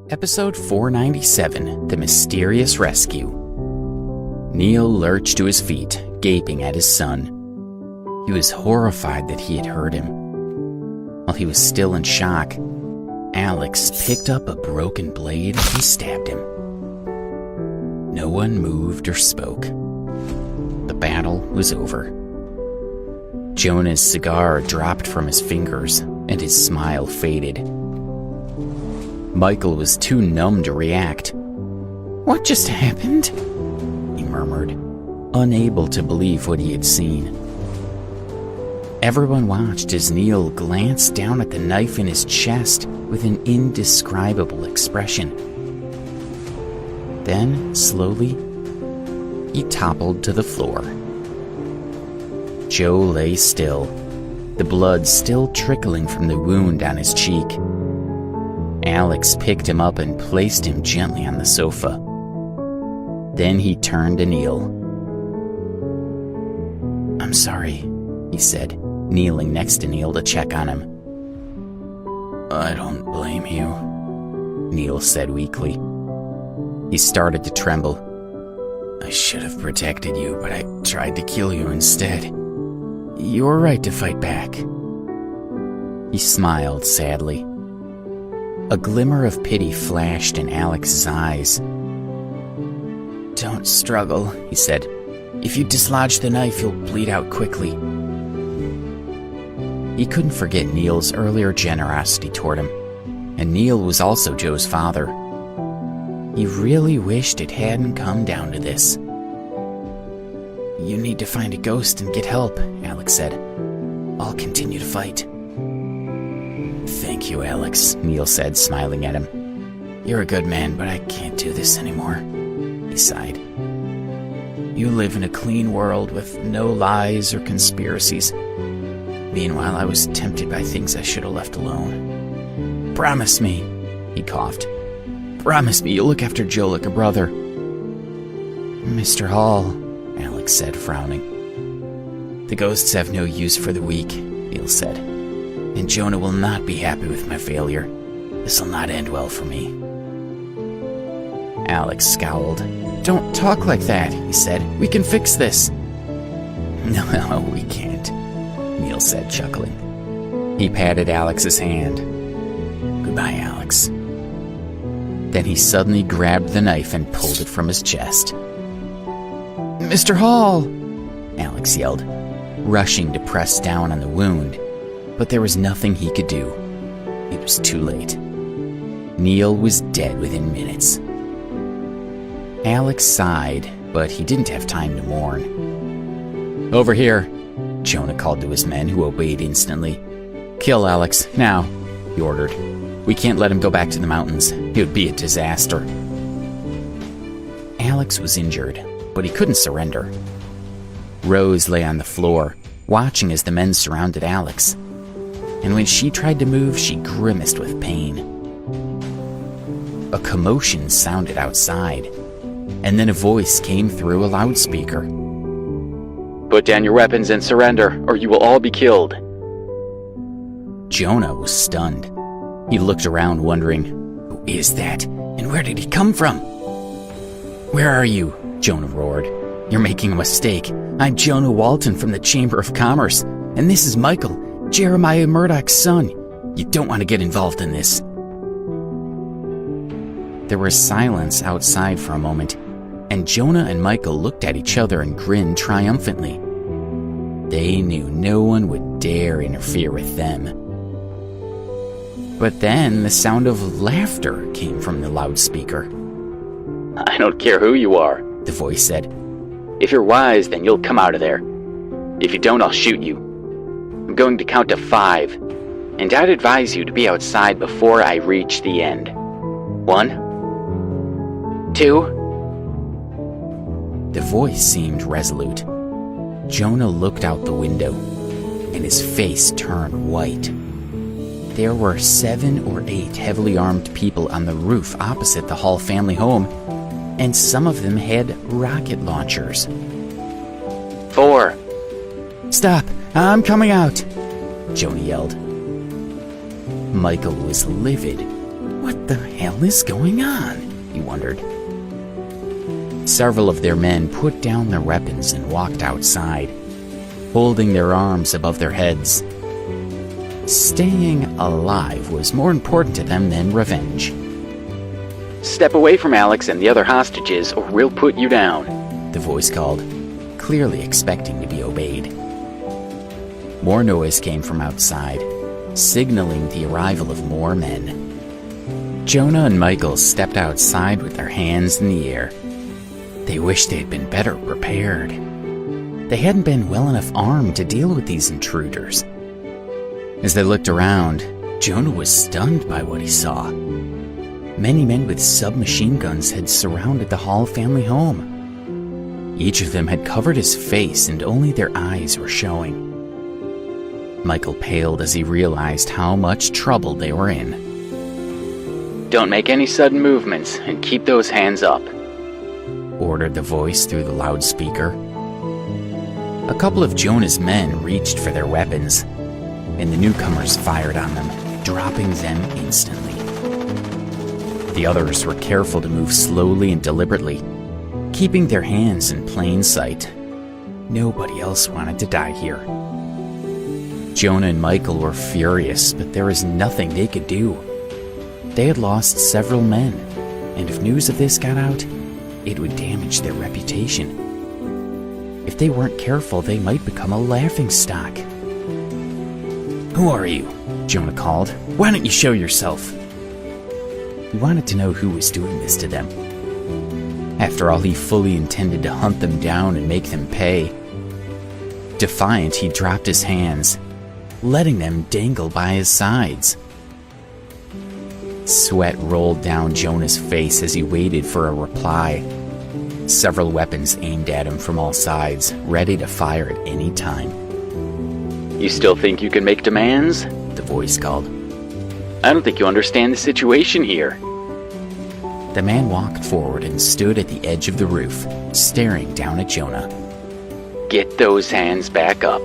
Episode 497, The Mysterious Rescue. Neil lurched to his feet, gaping at his son. He was horrified that he had hurt him. While he was still in shock, Alex picked up a broken blade and stabbed him. No one moved or spoke. The battle was over. Jonah's cigar dropped from his fingers, and his smile faded. Michael was too numb to react. "What just happened?" he murmured, unable to believe what he had seen. Everyone watched as Neil glanced down at the knife in his chest with an indescribable expression. Then, slowly, he toppled to the floor. Joe lay still, the blood still trickling from the wound on his cheek. Alex picked him up and placed him gently on the sofa. Then he turned to Neil. "I'm sorry," he said, kneeling next to Neil to check on him. "I don't blame you," Neil said weakly. He started to tremble. "I should have protected you, but I tried to kill you instead. You were right to fight back." He smiled sadly. A glimmer of pity flashed in Alex's eyes. "Don't struggle," he said. "If you dislodge the knife, you'll bleed out quickly." He couldn't forget Neil's earlier generosity toward him, and Neil was also Joe's father. He really wished it hadn't come down to this. "You need to find a ghost and get help," Alex said. "I'll continue to fight." "Thank you, Alex," Neil said, smiling at him. "You're a good man, but I can't do this anymore," he sighed. "You live in a clean world with no lies or conspiracies. Meanwhile, I was tempted by things I should have left alone. Promise me," he coughed. "Promise me you'll look after Joe like a brother." "Mr. Hall," Alex said, frowning. "The ghosts have no use for the weak," Neil said. "And Jonah will not be happy with my failure. This will not end well for me." Alex scowled. "Don't talk like that," he said. "We can fix this." No, we can't," Neil said, chuckling. He patted Alex's hand. "Goodbye, Alex." Then he suddenly grabbed the knife and pulled it from his chest. "Mr. Hall!" Alex yelled, rushing to press down on the wound. But there was nothing he could do. It was too late. Neil was dead within minutes. Alex sighed, but he didn't have time to mourn. "Over here," Jonah called to his men, who obeyed instantly. "Kill Alex, now," he ordered. "We can't let him go back to the mountains. It would be a disaster." Alex was injured, but he couldn't surrender. Rose lay on the floor, watching as the men surrounded Alex. And when she tried to move, she grimaced with pain. A commotion sounded outside, and then a voice came through a loudspeaker. "Put down your weapons and surrender, or you will all be killed." Jonah was stunned. He looked around, wondering, "Who is that, and where did he come from?" "Where are you?" Jonah roared. "You're making a mistake. I'm Jonah Walton from the Chamber of Commerce, and this is Michael, Jeremiah Murdoch's son. You don't want to get involved in this." There was silence outside for a moment, and Jonah and Michael looked at each other and grinned triumphantly. They knew no one would dare interfere with them. But then the sound of laughter came from the loudspeaker. "I don't care who you are," the voice said. "If you're wise, then you'll come out of there. If you don't, I'll shoot you. I'm going to count to 5, and I'd advise you to be outside before I reach the end. 1, 2... The voice seemed resolute. Jonah looked out the window, and his face turned white. There were 7 or 8 heavily armed people on the roof opposite the Hall family home, and some of them had rocket launchers. 4. "Stop! I'm coming out!" Jonah yelled. Michael was livid. What the hell is going on? He wondered. Several of their men put down their weapons and walked outside, holding their arms above their heads. Staying alive was more important to them than revenge. "Step away from Alex and the other hostages, or we'll put you down," the voice called, clearly expecting to be obeyed. More noise came from outside, signaling the arrival of more men. Jonah and Michael stepped outside with their hands in the air. They wished they had been better prepared. They hadn't been well enough armed to deal with these intruders. As they looked around, Jonah was stunned by what he saw. Many men with submachine guns had surrounded the Hall family home. Each of them had covered his face and only their eyes were showing. Michael paled as he realized how much trouble they were in. "Don't make any sudden movements and keep those hands up," ordered the voice through the loudspeaker. A couple of Jonah's men reached for their weapons, and the newcomers fired on them, dropping them instantly. The others were careful to move slowly and deliberately, keeping their hands in plain sight. Nobody else wanted to die here. Jonah and Michael were furious, but there was nothing they could do. They had lost several men, and if news of this got out, it would damage their reputation. If they weren't careful, they might become a laughingstock. "Who are you?" Jonah called. "Why don't you show yourself?" He wanted to know who was doing this to them. After all, he fully intended to hunt them down and make them pay. Defiant, he dropped his hands, letting them dangle by his sides. Sweat rolled down Jonah's face as he waited for a reply. Several weapons aimed at him from all sides, ready to fire at any time. "You still think you can make demands?" the voice called. "I don't think you understand the situation here." The man walked forward and stood at the edge of the roof, staring down at Jonah. "Get those hands back up,"